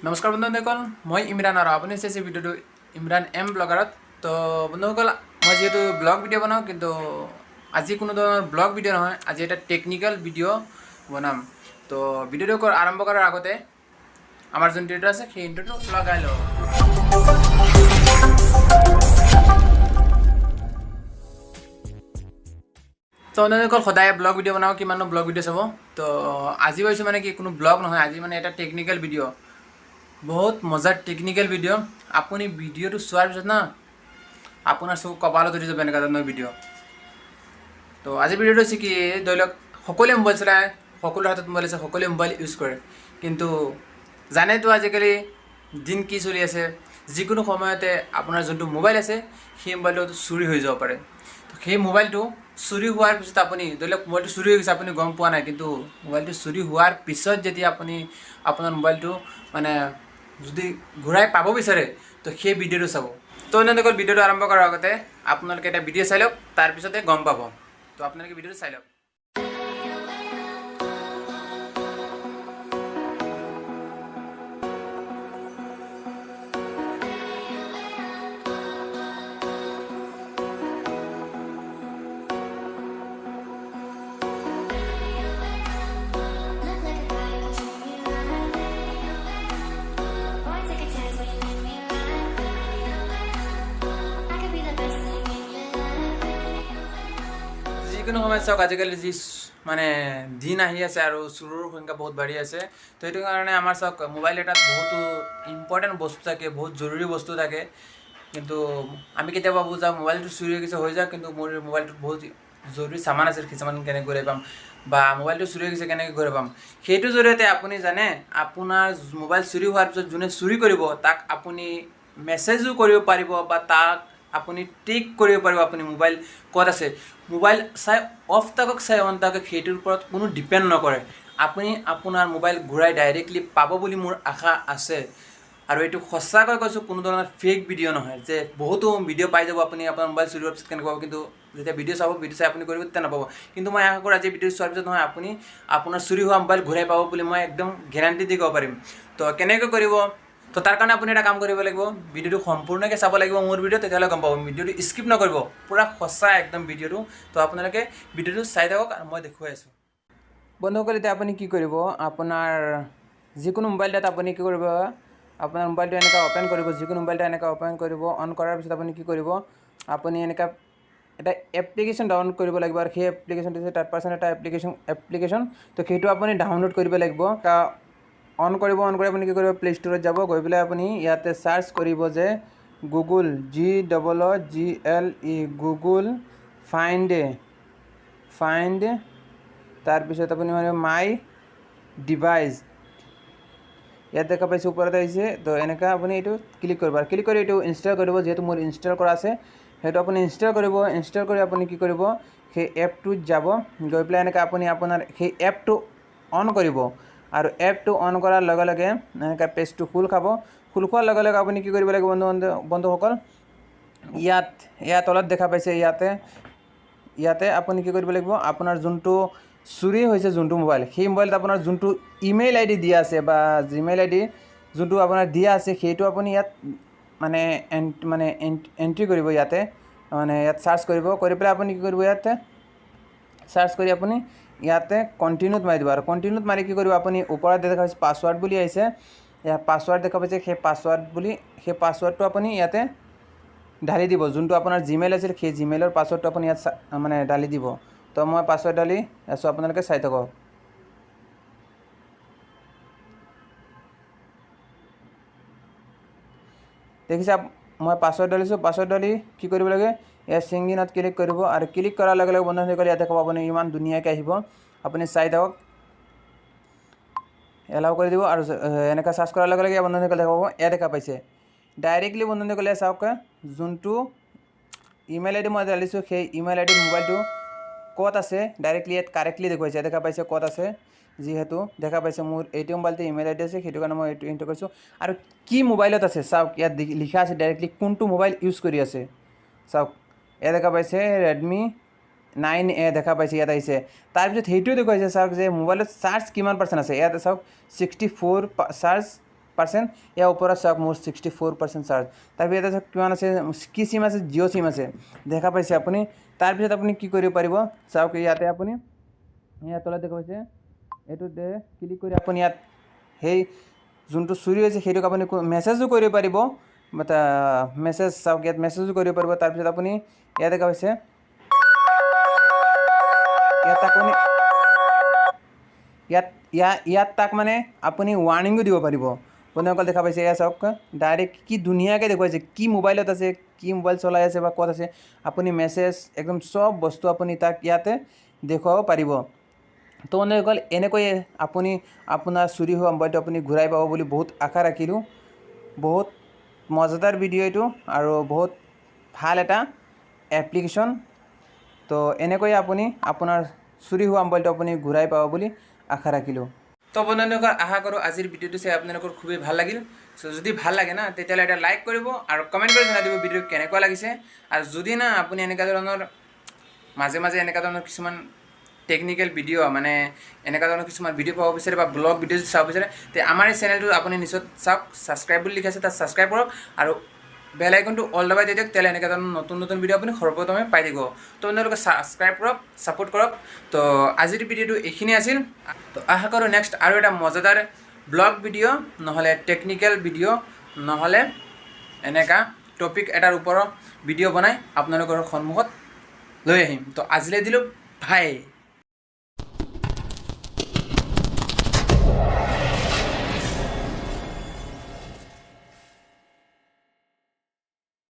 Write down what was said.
নমস্কাৰ বন্ধুসকল, মই ইমৰান আৰু আপুনি চাইছে ভিডিঅ'টো ইমৰান এম ব্লগাৰত। তো বন্ধুসকল, মই যিহেতু ব্লগ ভিডিঅ' বনাওঁ, কিন্তু আজি কোনো ধৰণৰ ব্লগ ভিডিঅ' নহয়, আজি এটা টেকনিকেল ভিডিঅ' বনাম। তো ভিডিঅ'টো আৰম্ভ কৰাৰ আগতে আমাৰ যোনটো ইণ্ট্ৰ আছে সেই ইণ্ট্ৰটো লগাই লওঁ। তো বন্ধুসকল, সদায় ব্লগ ভিডিঅ' বনাওঁ, কিমানো ব্লগ ভিডিঅ' চাব। তো আজি ভাবিছোঁ মানে কি কোনো ব্লগ নহয়, আজি মানে এটা টেকনিকেল ভিডিঅ', বহুত মজাৰ টেকনিকেল ভিডিঅ'। আপুনি ভিডিঅ'টো চোৱাৰ পিছত না আপোনাৰ চকু কপালত উঠি যাব এনেকুৱা ধৰণৰ ভিডিঅ'। তো আজি ভিডিঅ'টো হৈছে কি, ধৰি লওক সকলোৱে মোবাইল চলায়, সকলোৰে হাতত মোবাইল আছে, সকলোৱে মোবাইল ইউজ কৰে, কিন্তু জানেতো আজিকালি দিন কি চলি আছে, যিকোনো সময়তে আপোনাৰ যোনটো মোবাইল আছে সেই মোবাইলটো চুৰি হৈ যাব পাৰে। তো সেই মোবাইলটো চুৰি হোৱাৰ পিছত আপুনি ধৰি লওক মোবাইলটো চুৰি হৈ গৈছে, আপুনি গম পোৱা নাই, কিন্তু মোবাইলটো চুৰি হোৱাৰ পিছত যেতিয়া আপুনি আপোনাৰ মোবাইলটো মানে যদি ঘূৰাই পাব বিচাৰে, তো সেই ভিডিঅ'টো চাব। তো এনেকৈ ভিডিঅ'টো আৰম্ভ কৰাৰ আগতে আপোনালোকে এটা ভিডিঅ' চাই লওক, তাৰপিছতে গম পাব। তো আপোনালোকে ভিডিঅ'টো চাই লওক। যিকোনো সময়ত চাওক, আজিকালি যি মানে দিন আহি আছে আৰু চোৰৰ সংখ্যা বহুত বাঢ়ি আছে। তো সেইটো কাৰণে আমাৰ চাওক, মোবাইল এটাত বহুতো ইম্পৰ্টেণ্ট বস্তু থাকে, বহুত জৰুৰী বস্তু থাকে, কিন্তু আমি কেতিয়াবা ভাবোঁ যে মোবাইলটো চুৰি হৈ গৈছে হৈ যাওক, কিন্তু মোৰ মোবাইলটোত বহুত জৰুৰী চামান আছে, সেই চামান কেনেকৈ ঘূৰাই পাম, বা মোবাইলটো চুৰি হৈ গৈছে কেনেকৈ ঘূৰাই পাম। সেইটোৰ জৰিয়তে আপুনি জানে, আপোনাৰ মোবাইল চুৰি হোৱাৰ পিছত যোনে চুৰি কৰিব তাক আপুনি মেছেজো কৰিব পাৰিব, বা তাক আপুনি ট্ৰেক কৰিব পাৰিব আপুনি মোবাইল ক'ত আছে। মোবাইল চাই অফ থাকক চাই অন থাকক সেইটোৰ ওপৰত কোনো ডিপেণ্ড নকৰে, আপুনি আপোনাৰ মোবাইল ঘূৰাই ডাইৰেক্টলি পাব বুলি মোৰ আশা আছে। আৰু এইটো সঁচাকৈ কৈছোঁ, কোনো ধৰণৰ ফেক ভিডিঅ' নহয় যে বহুতো ভিডিঅ' পাই যাব আপুনি আপোনাৰ মোবাইল চুৰি হোৱাৰ পিছত কেনেকৈ পাব, কিন্তু যেতিয়া ভিডিঅ' চাব, ভিডিঅ' চাই আপুনি কৰিব তেতিয়া নাপাব। কিন্তু মই আশা কৰোঁ আজি ভিডিঅ' চোৱাৰ পিছত নহয়, আপুনি আপোনাৰ চুৰি হোৱা মোবাইল ঘূৰাই পাব বুলি মই একদম গেৰাণ্টি দি ক'ব পাৰিম। তো কেনেকৈ কৰিব, তো তাৰ কাৰণে আপুনি এটা কাম কৰিব লাগিব, ভিডিঅ'টো সম্পূৰ্ণকৈ চাব লাগিব মোৰ ভিডিঅ', তেতিয়াহ'লে গম পাব। ভিডিঅ'টো স্কিপ নকৰিব, পূৰা সঁচা একদম ভিডিঅ'টো। তো আপোনালোকে ভিডিঅ'টো চাই থাকক আৰু মই দেখুৱাই আছোঁ। বন্ধুসকল, এতিয়া আপুনি কি কৰিব, আপোনাৰ যিকোনো মোবাইল এটাত আপুনি কি কৰিব, আপোনাৰ মোবাইলটো এনেকৈ অ'পেন কৰিব, যিকোনো মোবাইলটো এনেকৈ অ'পেন কৰিব। অন কৰাৰ পিছত আপুনি কি কৰিব, আপুনি এনেকৈ এটা এপ্লিকেশ্যন ডাউনলোড কৰিব লাগিব, আৰু সেই এপ্লিকেশ্যনটো হৈছে ThirdPerson এটা এপ্লিকেশ্যন। তো সেইটো আপুনি ডাউনলোড কৰিব লাগিব। অন কৰিব, অন কৰি আপুনি কি কৰিব, প্লে ষ্ট'ৰত যাব, গৈ পেলাই আপুনি ইয়াতে চাৰ্চ কৰিব যে গুগল, GOOGLE, গুগল ফাইণ্ড, তাৰপিছত আপুনি মানে মাই ডিভাইচ, ইয়াত দেখা পাইছে ওপৰত আহিছে। তো এনেকৈ আপুনি এইটো ক্লিক কৰিব, আৰু ক্লিক কৰি এইটো ইনষ্টল কৰিব, যিহেতু মোৰ ইনষ্টল কৰা আছে সেইটো আপুনি ইনষ্টল কৰিব। ইনষ্টল কৰি আপুনি কি কৰিব, সেই এপটোত যাব, গৈ পেলাই এনেকৈ আপুনি আপোনাৰ সেই এপটো অন কৰিব, আৰু এপটো অন কৰাৰ লগে লগে এনেকৈ পেজটো খোল খাব। খোল খোৱাৰ লগে লগে আপুনি কি কৰিব লাগিব বন্ধুসকল, ইয়াত তলত দেখা পাইছে, ইয়াতে আপুনি কি কৰিব লাগিব, আপোনাৰ যোনটো চুৰি হৈছে যোনটো মোবাইল, সেই মোবাইলত আপোনাৰ যোনটো ইমেইল ID দিয়া আছে বা জিমেইল ID যোনটো আপোনাৰ দিয়া আছে, সেইটো আপুনি ইয়াত মানে এণ্ট্ৰি কৰিব, ইয়াতে মানে ইয়াত চাৰ্চ কৰিব। কৰি পেলাই আপুনি কি কৰিব, ইয়াতে চাৰ্চ কৰি আপুনি ইয়াতে কণ্টিনিউত মাৰি দিব, আৰু কণ্টিনিউত মাৰি কি কৰিব, আপুনি ওপৰত দেখা পাইছে পাছৱাৰ্ড বুলি আহিছে, ইয়াত পাছৱাৰ্ড দেখা পাইছে, সেই পাছৱাৰ্ডটো আপুনি ইয়াতে ঢালি দিব। যোনটো আপোনাৰ জিমেইল আছিল সেই জিমেইলৰ পাছৱাৰ্ডটো আপুনি ইয়াত মানে ঢালি দিব। তো মই পাছৱাৰ্ড ঢালি আছোঁ, আপোনালোকে চাই থাকক। দেখিছে, মই পাছৱাৰ্ড ঢালিছোঁ। পাছৱাৰ্ড ঢালি কি কৰিব লাগে, ইয়াত চিংগিনত ক্লিক কৰিব, আৰু ক্লিক কৰাৰ লগে লগে বন্ধুসকল ইয়াতে ক'ব, আপুনি ইমান ধুনীয়াকৈ আহিব, আপুনি চাই থাকক। এলাও কৰি দিব, আৰু এনেকৈ চাৰ্চ কৰাৰ লগে লগে বন্ধুসকল দেখা পাব, ইয়াত দেখা পাইছে ডাইৰেক্টলি বন্ধুসকলে চাওক, যোনটো ইমেইল ID মই ঢালিছোঁ সেই ইমেইল ID মোবাইলটো ক'ত আছে ডাইৰেক্টলি ইয়াত কাৰেক্টলি দেখুৱাইছে, দেখা পাইছে ক'ত আছে, যিহেতু দেখা পাইছে মোৰ এইটো মোবাইলটো ইমেইল ID আছে, সেইটো কাৰণে মই এইটো এণ্টাৰ কৰিছোঁ। আৰু কি মোবাইলত আছে চাওক, ইয়াত লিখা আছে ডাইৰেক্টলি কোনটো মোবাইল ইউজ কৰি আছে। চাওক, ইয়াত দেখা পাইছে Redmi 9A দেখা পাইছে, ইয়াত আহিছে। তাৰপিছত সেইটোও দেখুৱাইছে চাওক যে মোবাইলত চাৰ্জ কিমান % আছে, ইয়াত চাওক 64 চাৰ্জ 1% ইয়াৰ ওপৰত চাওক মোৰ 64% চাৰ্জ। তাৰপিছত ইয়াতে কিমান আছে, কি চিম আছে, জিঅ' চিম আছে, দেখা পাইছে আপুনি। তাৰপিছত আপুনি কি কৰিব পাৰিব চাওক, ইয়াতে আপুনি ইয়াত তলত দেখা পাইছে, এইটোতে ক্লিক কৰি আপুনি ইয়াত সেই যোনটো চুৰি হৈছে সেইটোক আপুনি মেছেজো কৰিব পাৰিব, মেছেজ চাওক ইয়াত মেছেজো কৰিব পাৰিব। তাৰপিছত আপুনি ইয়াত দেখা পাইছে, ইয়াত তাক মানে আপুনি ৱাৰ্ণিঙো দিব পাৰিব। বন্ধুসকল দেখা পাইছে, এয়া চাওক ডাইৰেক্ট কি ধুনীয়াকৈ দেখুৱাইছে, কি মোবাইলত আছে, কি মোবাইল চলাই আছে বা ক'ত আছে, আপুনি মেছেজ একদম চব বস্তু আপুনি তাক ইয়াতে দেখুৱাব পাৰিব। তো বন্ধুসকল এনেকৈ আপুনি আপোনাৰ চুৰি হোৱা মোবাইলটো আপুনি ঘূৰাই পাব বুলি বহুত আশা ৰাখিলোঁ। বহুত মজাদাৰ ভিডিঅ' এইটো আৰু বহুত ভাল এটা এপ্লিকেশ্যন। তো এনেকৈ আপুনি আপোনাৰ চুৰি হোৱা মোবাইলটো আপুনি ঘূৰাই পাব বুলি আশা ৰাখিলোঁ। তো বন্ধুসকল আশা কৰোঁ আজিৰ ভিডিঅ'টো চাই আপোনালোকৰ খুবেই ভাল লাগিল। চ' যদি ভাল লাগে না তেতিয়াহ'লে এটা লাইক কৰিব আৰু কমেণ্ট কৰি জনাই দিব ভিডিঅ' কেনেকুৱা লাগিছে। আৰু যদি না আপুনি এনেকুৱা ধৰণৰ মাজে মাজে এনেকুৱা ধৰণৰ কিছুমান টেকনিকেল ভিডিঅ' মানে এনেকুৱা ধৰণৰ কিছুমান ভিডিঅ' পাব বিচাৰে বা ব্লগ ভিডিঅ' চাব বিচাৰে, তে আমাৰ এই চেনেলটো আপুনি নিশ্চয় চাওক, ছাবস্ক্ৰাইব বুলি লিখা আছে তাত ছাবস্ক্ৰাইব কৰক আৰু বেল আইকনটো অল দবাই দি দিয়ক, তেতিয়াহ'লে এনেকুৱা ধৰণৰ নতুন নতুন ভিডিঅ' আপুনি সৰ্বপ্ৰথমে পাই থাকিব। তো আপোনালোকে ছাবস্ক্ৰাইব কৰক, ছাপোৰ্ট কৰক। তো আজিৰ ভিডিঅ'টো এইখিনি আছিল। তো আশা কৰোঁ নেক্সট আৰু এটা মজাদাৰ ব্লগ ভিডিঅ' নহ'লে টেকনিকেল ভিডিঅ' নহ'লে এনেকুৱা টপিক এটাৰ ওপৰত ভিডিঅ' বনাই আপোনালোকৰ সন্মুখত লৈ আহিম। তো আজিলৈ দিলোঁ, বাই।